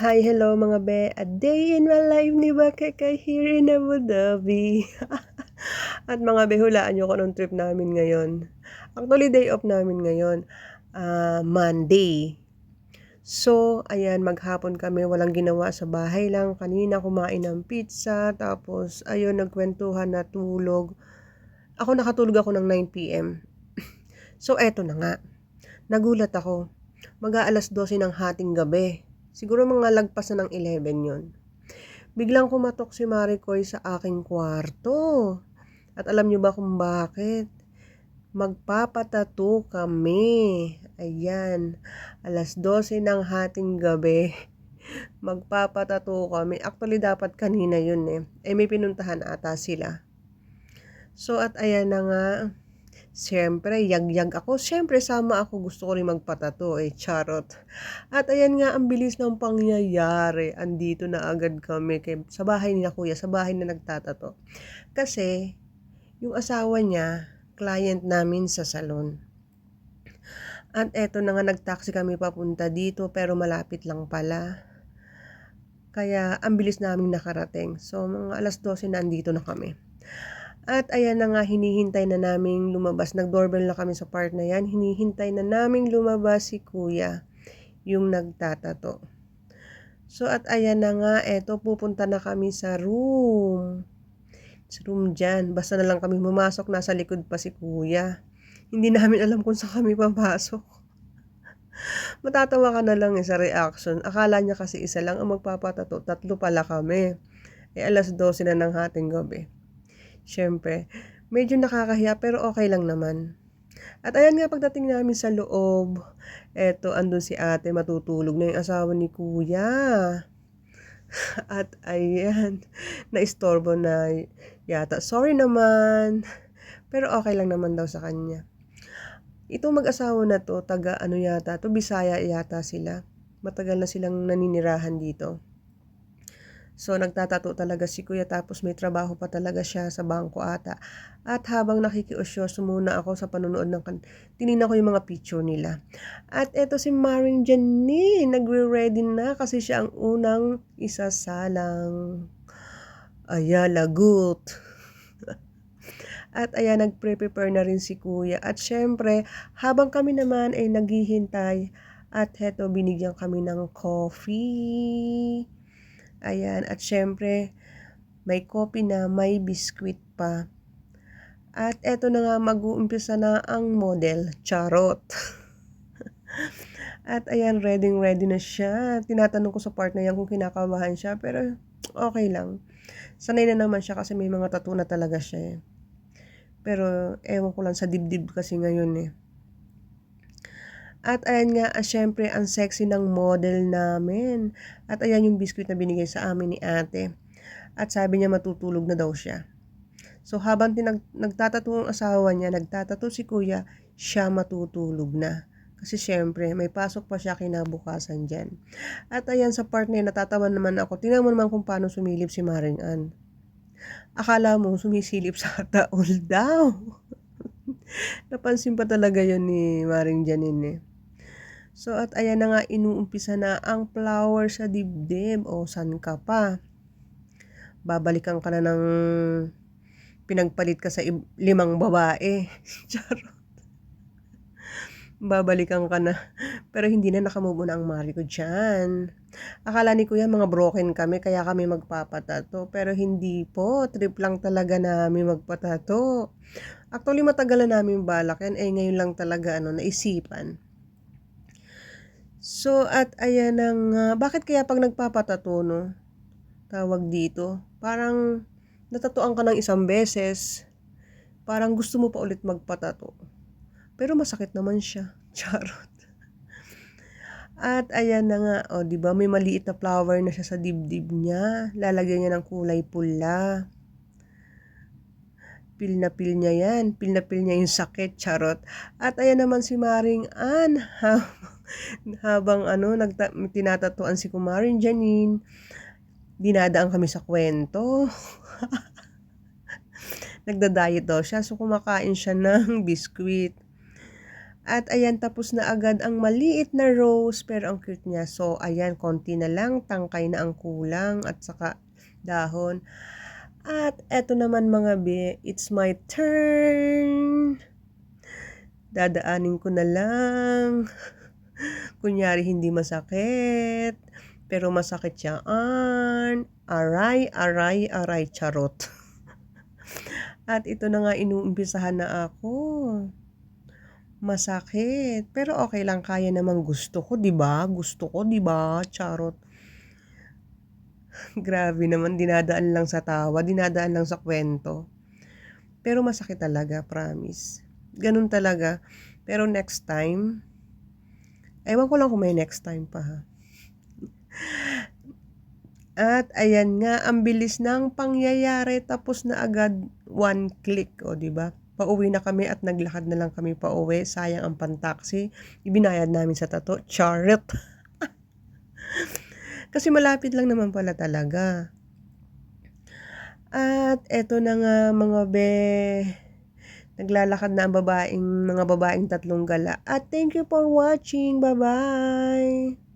Hi, hello mga be. A day in my life ni Bakakay here in Abu Dhabi. At mga be, hulaan nyo kung anong trip namin ngayon. Actually, day off namin ngayon. Monday. So, ayan, maghapon kami. Walang ginawa sa bahay lang. Kanina kumain ng pizza. Tapos, ayun, nagkwentuhan na tulog. Nakatulog ako ng 9 p.m. So, eto na nga. Nagulat ako. Mag-aalas 12 ng hating gabi. Siguro mga lagpas na ng 11 yon. Biglang kumatok si Maricoy sa aking kwarto. At alam niyo ba kung bakit? Magpapatato kami. Ayan. Alas 12 ng hating gabi. Magpapatato kami. Actually, dapat kanina yun eh. May pinuntahan ata sila. So, at ayan na nga. Siyempre, yag-yag ako. Siyempre, sama ako. Gusto ko rin magpatato charot. At ayan nga, ang bilis ng pangyayari. Andito na agad kami sa bahay ni Kuya, sa bahay na nagtatato. Kasi, yung asawa niya, client namin sa salon. At eto na nga, nag-taxi kami papunta dito, pero malapit lang pala. Kaya, ang bilis namin nakarating. So, mga alas 12 na andito na kami. At ayan na nga, hinihintay na naming lumabas. Nag-doorbell na kami sa part na yan. Hinihintay na naming lumabas si Kuya, yung nagtatato. So at ayan na nga, eto pupunta na kami sa room. Sa room dyan. Basta na lang kami pumasok, nasa likod pa si Kuya. Hindi namin alam kung saan kami papasok. Matatawa ka na lang sa reaction. Akala niya kasi isa lang ang magpapatato. 3 pala kami. Alas 12 na ng hating gabi. Siyempre, medyo nakakahiya pero okay lang naman. At ayan nga, pagdating namin sa loob, eto, andun si ate, matutulog na yung asawa ni Kuya. At ayan, naistorbo na yata. Sorry naman, pero okay lang naman daw sa kanya. Itong mag-asawa na to, taga ano yata, to Bisaya yata sila. Matagal na silang naninirahan dito. So, nagtatato talaga si Kuya tapos may trabaho pa talaga siya sa bangko ata. At habang nakikiusyoso muna ako sa panonood tinignan ko yung mga picture nila. At eto si Maring Janine, nagre-ready na kasi siya ang unang isasalang. Lagot. At ayan, nagpre-prepare na rin si Kuya. At syempre, habang kami naman ay naghihintay, at heto, binigyan kami ng coffee. Ayan, at syempre, may coffee na, may biskwit pa. At eto na nga, mag-uumpisa na ang model. Charot. At ayan, ready na siya. Tinatanong ko sa partner yan kung kinakabahan siya, pero okay lang. Sanay na naman siya kasi may mga tattoo na talaga siya Pero ewan ko lang sa dibdib kasi ngayon At ayan nga, syempre, ang sexy ng model namin. At ayan yung biscuit na binigay sa amin ni ate. At sabi niya matutulog na daw siya. So habang nagtatato ang asawa niya, nagtatato si Kuya, siya matutulog na. Kasi syempre, may pasok pa siya kinabukasan dyan. At ayan sa part na yun, natatawa naman ako. Tingnan mo naman kung paano sumilip si Maring Ann. Akala mo sumisilip sa taol daw. Napansin pa talaga yun ni Maring Janine So at ayan na nga, inuumpisa na ang flower sa dibdib. O san ka pa? Babalikan ka na ng pinagpalit ka sa 5 babae. Charot. Babalikan ka na. Pero hindi na nakamove on ang mari ko dyan. Akala ni Kuya mga broken kami kaya kami magpapatato. Pero hindi po. Trip lang talaga namin magpatato. Actually matagal na namin balak yan. Ngayon lang talaga naisipan. So, at ayan bakit kaya pag nagpapatato, tawag dito, parang natatuan ka ng isang beses, parang gusto mo pa ulit magpatato. Pero masakit naman siya. Charot. At ayan na nga, di ba may maliit na flower na siya sa dibdib niya. Lalagyan niya ng kulay pula. Pil na pil niya yan. Pil na pil niya yung sakit. Charot. At ayan naman si Maring Ann. Habang tinatatuan si Kumaring Janine, dinadaan kami sa kwento. Nagda-diet daw siya, so kumakain siya ng biskwit. At ayan, tapos na agad ang maliit na rose, pero ang cute niya. So, ayan, konti na lang, tangkay na ang kulang, at saka dahon. At eto naman mga be, it's my turn. Dadaanin ko na lang. Kunyari hindi masakit, pero masakit siyaan. Aray, aray, aray, charot. At ito na nga, inuumpisahan na ako. Masakit. Pero okay lang, kaya naman, gusto ko, 'di ba? Gusto ko, 'di ba? Charot. Grabe naman, dinadaan lang sa tawa, dinadaan lang sa kwento. Pero masakit talaga, promise. Ganun talaga. Pero next time, ewan ko lang kung may next time pa ha. At ayan nga, ang bilis ng pangyayari, tapos na agad, one click, o 'di ba? Pauwi na kami at naglakad na lang kami pauwi. Sayang ang pantaksi. Ibinayad namin sa tato. Charot. Kasi malapit lang naman pala talaga. At eto na nga mga be. Naglalakad na ang mga babaeng tatlong gala. At thank you for watching. Bye-bye.